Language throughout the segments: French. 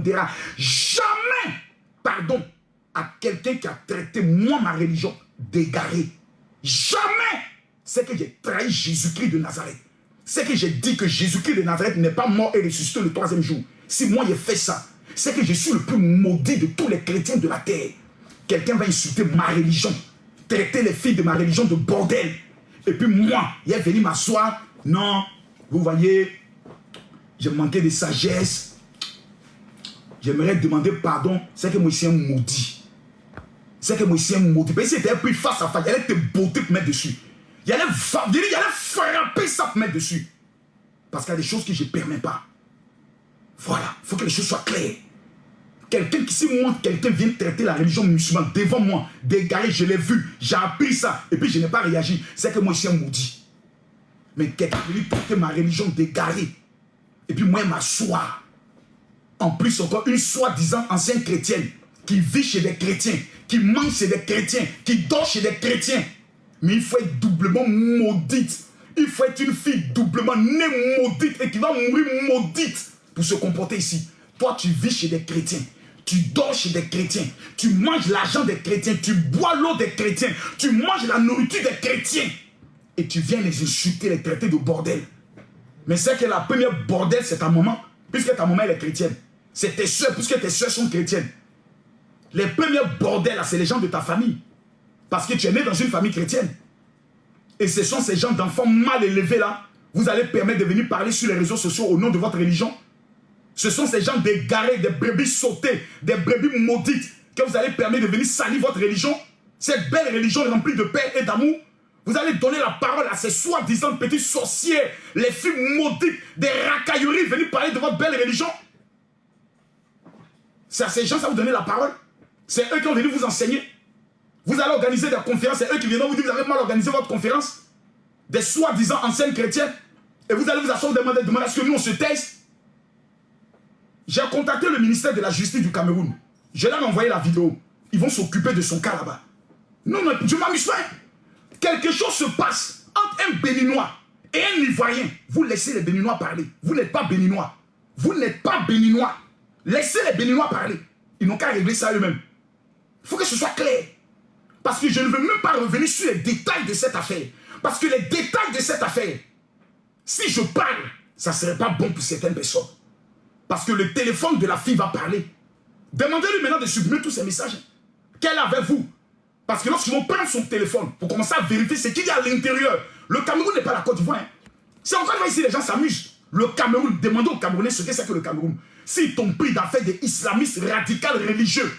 demandera jamais pardon à quelqu'un qui a traité moi, ma religion, d'égaré. Jamais. C'est que j'ai trahi Jésus-Christ de Nazareth. C'est que j'ai dit que Jésus-Christ de Nazareth n'est pas mort et ressuscité le 3e jour. Si moi j'ai fait ça, c'est que je suis le plus maudit de tous les chrétiens de la terre. Quelqu'un va insulter ma religion, traiter les filles de ma religion de bordel. Et puis moi, il est venu m'asseoir. Non, vous voyez, j'ai manqué de sagesse. J'aimerais demander pardon. C'est que moi, je suis un maudit. C'est que moi, je suis un maudit. Mais si tu étais pris face à face, il allait te botter pour mettre dessus. Il allait frapper ça pour mettre dessus. Parce qu'il y a des choses que je ne permets pas. Voilà, il faut que les choses soient claires. Quelqu'un qui, si moi, quelqu'un vient traiter la religion musulmane devant moi, d'égaré, je l'ai vu, j'ai appris ça, et puis je n'ai pas réagi, c'est que moi, je suis un maudit. Mais quelqu'un vient traiter ma religion d'égaré, et puis moi, m'asseoir. En plus, encore une soi-disant ancienne chrétienne, qui vit chez des chrétiens, qui mange chez des chrétiens, qui dort chez des chrétiens. Mais il faut être doublement maudite. Il faut être une fille doublement née maudite et qui va mourir maudite pour se comporter ici. Toi, tu vis chez des chrétiens. Tu dors chez des chrétiens. Tu manges l'argent des chrétiens. Tu bois l'eau des chrétiens. Tu manges la nourriture des chrétiens. Et tu viens les insulter, les traiter de bordel. Mais c'est que la première bordel, c'est ta maman. Puisque ta maman, elle est chrétienne. C'est tes soeurs, puisque tes soeurs sont chrétiennes. Les premiers bordels, c'est les gens de ta famille. Parce que tu es né dans une famille chrétienne. Et ce sont ces gens d'enfants mal élevés là. Vous allez permettre de venir parler sur les réseaux sociaux au nom de votre religion. Ce sont ces gens dégarés, des brebis sautées, des brebis maudites, que vous allez permettre de venir salir votre religion. Cette belle religion remplie de paix et d'amour. Vous allez donner la parole à ces soi-disant petits sorciers, les filles maudites, des racailleries, venir parler de votre belle religion. C'est à ces gens ça vous donner la parole. C'est eux qui ont venu vous enseigner. Vous allez organiser des conférences, c'est eux qui viendront vous dire que vous avez mal organisé votre conférence. Des soi-disant anciennes chrétiennes. Et vous allez vous asseoir demander à ce que nous on se taise. J'ai contacté le ministère de la Justice du Cameroun. Je leur ai envoyé la vidéo. Ils vont s'occuper de son cas là-bas. Non, non, je m'amuse pas. Quelque chose se passe entre un Béninois et un Ivoirien. Vous laissez les Béninois parler. Vous n'êtes pas Béninois. Vous n'êtes pas Béninois. Laissez les Béninois parler. Ils n'ont qu'à régler ça eux-mêmes. Il faut que ce soit clair. Parce que je ne veux même pas revenir sur les détails de cette affaire. Parce que les détails de cette affaire, si je parle, ça ne serait pas bon pour certaines personnes. Parce que le téléphone de la fille va parler. Demandez-lui maintenant de supprimer tous ces messages. Qu'elle a avec vous. Parce que lorsqu'ils vont prendre son téléphone pour commencer à vérifier ce qu'il y a à l'intérieur, le Cameroun n'est pas la Côte d'Ivoire. Hein. C'est encore ici les gens s'amusent. Le Cameroun, demandez aux Camerounais ce que c'est que le Cameroun. S'ils t'ont pris d'affaires des islamistes radicaux religieux,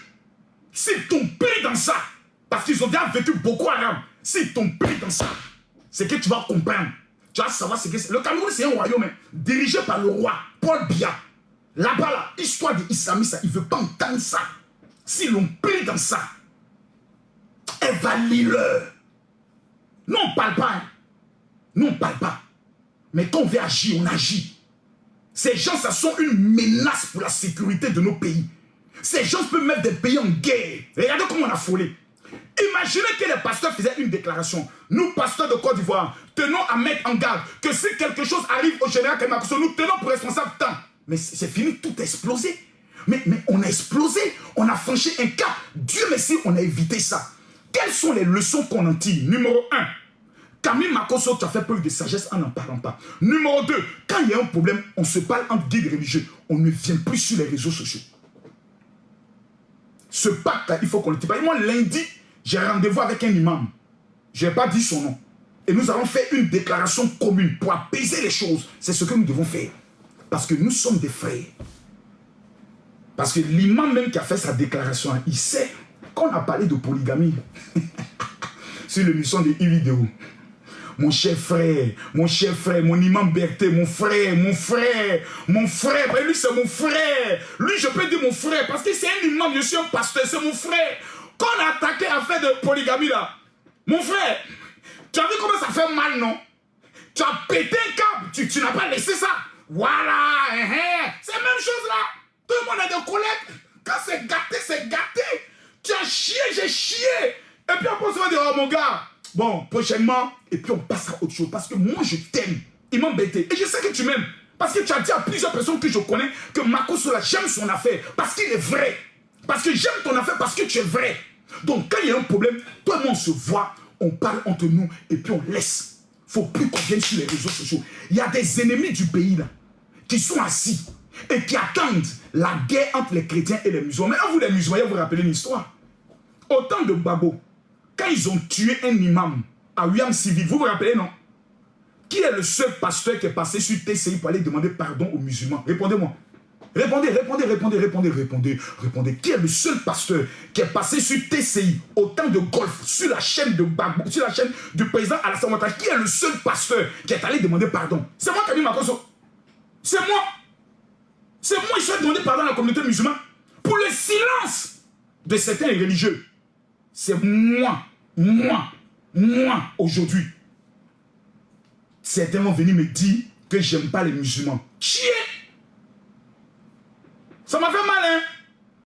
s'ils t'ont pris dans ça, parce qu'ils ont déjà vécu beaucoup arabe, s'ils t'ont pris dans ça, c'est que tu vas comprendre. Tu vas savoir ce que c'est. Le Cameroun, c'est un royaume hein, dirigé par le roi Paul Biya. Là-bas, là, histoire des islamistes, il ne veut pas entendre ça. S'ils l'ont pris dans ça, évalue-le. Non, on ne parle pas. Hein. Non, on ne parle pas. Mais quand on veut agir, on agit. Ces gens, ça sont une menace pour la sécurité de nos pays. Ces gens peuvent mettre des pays en guerre. Regardez comment on a frôlé. Imaginez que les pasteurs faisaient une déclaration. Nous, pasteurs de Côte d'Ivoire, tenons à mettre en garde que si quelque chose arrive au général Kemakosso, nous tenons pour responsable tant. Mais c'est fini, tout a explosé. Mais on a explosé, on a franchi un cap. Dieu merci, on a évité ça. Quelles sont les leçons qu'on en tire? Numéro 1, Camille Makosso, tu as fait preuve de sagesse en n'en parlant pas. Numéro 2, quand il y a un problème, on se parle entre guides religieux. On ne vient plus sur les réseaux sociaux. Ce pacte, il faut qu'on le tire. Moi, lundi, j'ai rendez-vous avec un imam. Je n'ai pas dit son nom. Et nous allons faire une déclaration commune pour apaiser les choses. C'est ce que nous devons faire. Parce que nous sommes des frères. Parce que l'imam même qui a fait sa déclaration, il sait qu'on a parlé de polygamie. Sur l'émission de e-vidéo. Mon cher frère, mon imam Berthe, mon frère. Lui, c'est mon frère. Lui, je peux dire mon frère, parce que c'est un imam, je suis un pasteur, c'est mon frère. Quand on a attaqué à faire de polygamie là, mon frère, tu as vu comment ça fait mal, non? Tu as pété un câble, tu n'as pas laissé ça. Voilà, c'est la même chose là. Tout le monde a des collègues. Quand c'est gâté, c'est gâté. Tu as chié, j'ai chié. Et puis après, on se va dire, oh mon gars, bon, prochainement, et puis on passe à autre chose. Parce que moi, je t'aime. Il m'embêtait. Et je sais que tu m'aimes. Parce que tu as dit à plusieurs personnes que je connais que Makosola, j'aime son affaire parce qu'il est vrai. Parce que j'aime ton affaire parce que tu es vrai. Donc quand il y a un problème, toi et moi on se voit, on parle entre nous et puis on laisse. Il ne faut plus qu'on vienne sur les réseaux sociaux. Il y a des ennemis du pays là qui sont assis et qui attendent la guerre entre les chrétiens et les musulmans. Mais vous les musulmans, vous vous rappelez une histoire. Au temps de Babo, quand ils ont tué un imam à William Civil, vous vous rappelez non? Qui est le seul pasteur qui est passé sur TCI pour aller demander pardon aux musulmans? Répondez-moi. Répondez. Qui est le seul pasteur qui est passé sur TCI au temps de Golf, sur la chaîne de Babou, sur la chaîne du président Alassane Ouattara? Qui est le seul pasteur qui est allé demander pardon? C'est moi, Camille Makosso. C'est moi. C'est moi qui suis demandé pardon à la communauté musulmane pour le silence de certains religieux. C'est moi, aujourd'hui. Certains vont venir me dire que j'aime pas les musulmans. Chier! Ça m'a fait mal, hein?